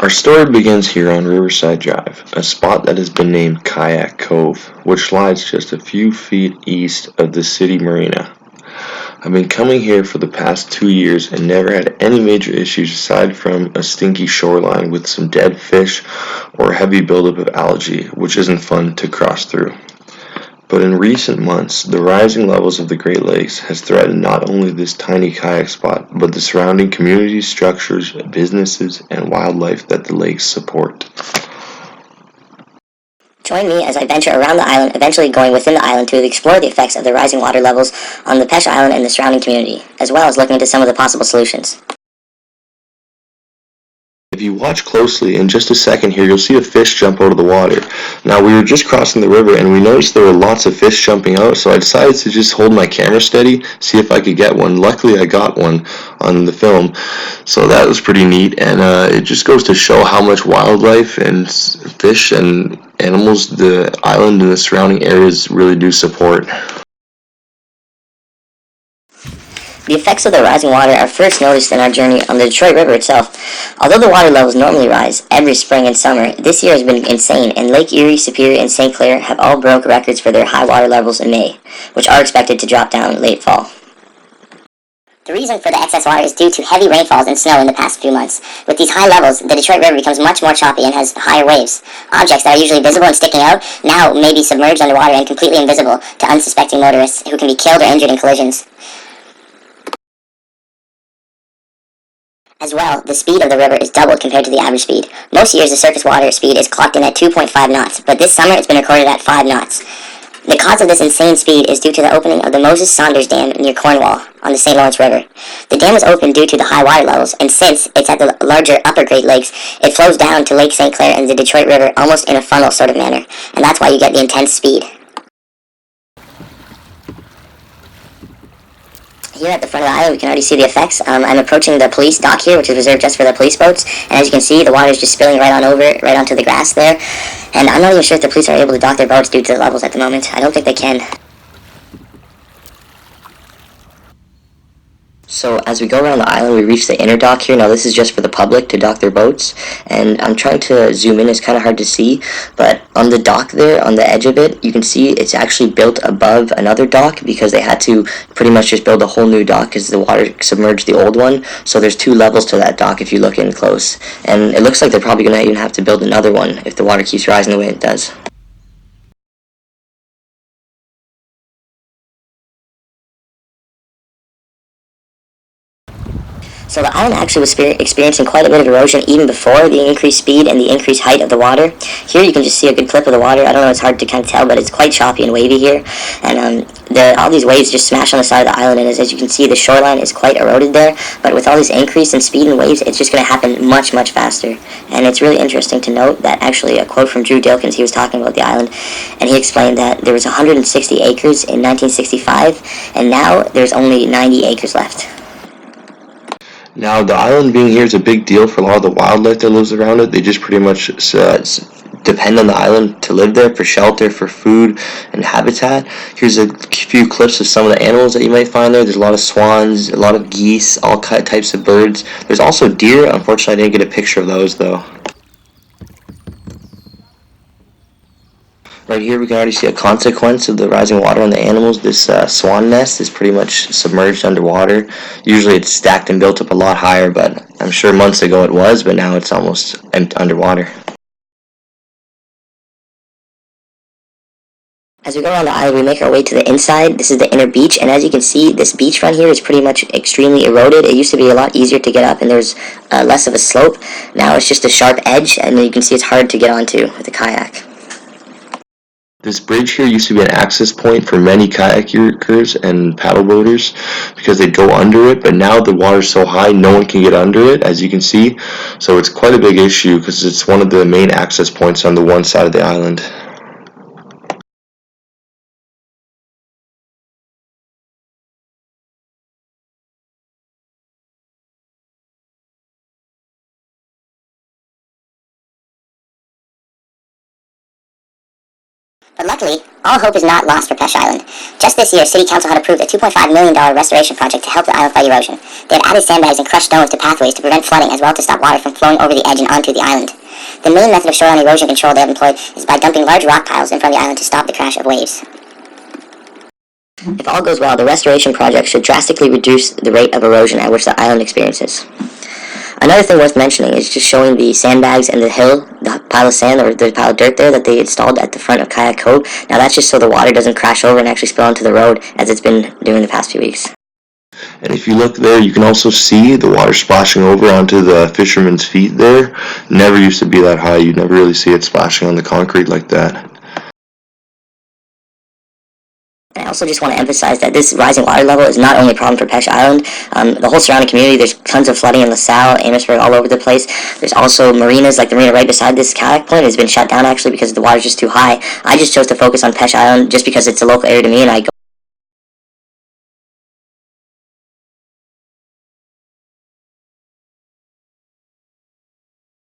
Our story begins here on Riverside Drive, a spot that has been named Kayak Cove, which lies just a few feet east of the city marina. I've been coming here for the past 2 years and never had any major issues aside from a stinky shoreline with some dead fish or a heavy buildup of algae, which isn't fun to cross through. But in recent months, the rising levels of the Great Lakes has threatened not only this tiny kayak spot, but the surrounding communities, structures, businesses, and wildlife that the lakes support. Join me as I venture around the island, eventually going within the island to explore the effects of the rising water levels on the Peche Island and the surrounding community, as well as looking into some of the possible solutions. If you watch closely, in just a second here, you'll see a fish jump out of the water. Now, we were just crossing the river and we noticed there were lots of fish jumping out, so I decided to just hold my camera steady, see if I could get one. Luckily, I got one on the film, so that was pretty neat, and it just goes to show how much wildlife and fish and animals the island and the surrounding areas really do support. The effects of the rising water are first noticed in our journey on the Detroit River itself. Although the water levels normally rise every spring and summer, this year has been insane, and Lake Erie, Superior, and St. Clair have all broke records for their high water levels in May, which are expected to drop down late fall. The reason for the excess water is due to heavy rainfalls and snow in the past few months. With these high levels, the Detroit River becomes much more choppy and has higher waves. Objects that are usually visible and sticking out now may be submerged underwater and completely invisible to unsuspecting motorists who can be killed or injured in collisions. As well, the speed of the river is doubled compared to the average speed. Most years the surface water speed is clocked in at 2.5 knots, but this summer it's been recorded at 5 knots. The cause of this insane speed is due to the opening of the Moses Saunders Dam near Cornwall on the St. Lawrence River. The dam was opened due to the high water levels, and since it's at the larger upper Great Lakes, it flows down to Lake St. Clair and the Detroit River almost in a funnel sort of manner, and that's why you get the intense speed. Here at the front of the island, we can already see the effects. I'm approaching the police dock here, which is reserved just for the police boats. And as you can see, the water is just spilling right on over, right onto the grass there. And I'm not even sure if the police are able to dock their boats due to the levels at the moment. I don't think they can. So as we go around the island, we reach the inner dock here. Now this is just for the public to dock their boats, and I'm trying to zoom in. It's kind of hard to see, but on the dock there, on the edge of it, you can see it's actually built above another dock because they had to pretty much just build a whole new dock because the water submerged the old one. So there's 2 levels to that dock if you look in close, and it looks like they're probably going to even have to build another one if the water keeps rising the way it does. So the island actually was experiencing quite a bit of erosion even before the increased speed and the increased height of the water. Here you can just see a good clip of the water. I don't know, it's hard to kind of tell, but it's quite choppy and wavy here. And all these waves just smash on the side of the island, and as you can see, the shoreline is quite eroded there. But with all this increase in speed and waves, it's just going to happen much, much faster. And it's really interesting to note that actually a quote from Drew Dilkins, he was talking about the island, and he explained that there was 160 acres in 1965, and now there's only 90 acres left. Now, the island being here is a big deal for a lot of the wildlife that lives around it. They just pretty much depend on the island to live there for shelter, for food, and habitat. Here's a few clips of some of the animals that you might find there. There's a lot of swans, a lot of geese, all types of birds. There's also deer. Unfortunately, I didn't get a picture of those, though. Right here we can already see a consequence of the rising water on the animals. This swan nest is pretty much submerged underwater. Usually it's stacked and built up a lot higher, but I'm sure months ago it was, but now it's almost underwater. As we go around the island, we make our way to the inside. This is the inner beach, and as you can see, this beachfront here is pretty much extremely eroded. It used to be a lot easier to get up, and there's less of a slope. Now it's just a sharp edge, and you can see it's hard to get onto with a kayak. This bridge here used to be an access point for many kayakers and paddle boaters because they'd go under it, but now the water's so high no one can get under it, as you can see. So it's quite a big issue because it's one of the main access points on the one side of the island. But luckily, all hope is not lost for Peche Island. Just this year, City Council had approved a $2.5 million restoration project to help the island fight erosion. They had added sandbags and crushed stones to pathways to prevent flooding as well to stop water from flowing over the edge and onto the island. The main method of shoreline erosion control they have employed is by dumping large rock piles in front of the island to stop the crash of waves. If all goes well, the restoration project should drastically reduce the rate of erosion at which the island experiences. Another thing worth mentioning is just showing the sandbags and the pile of sand or the pile of dirt there that they installed at the front of Kayak Cove. Now that's just so the water doesn't crash over and actually spill onto the road as it's been doing the past few weeks. And if you look there, you can also see the water splashing over onto the fishermen's feet there. It never used to be that high. You never really see it splashing on the concrete like that. I also just want to emphasize that this rising water level is not only a problem for Peche Island. The whole surrounding community, there's tons of flooding in LaSalle, Amherstburg, all over the place. There's also marinas, like the marina right beside this kayak point has been shut down actually because the water's just too high. I just chose to focus on Peche Island just because it's a local area to me and I go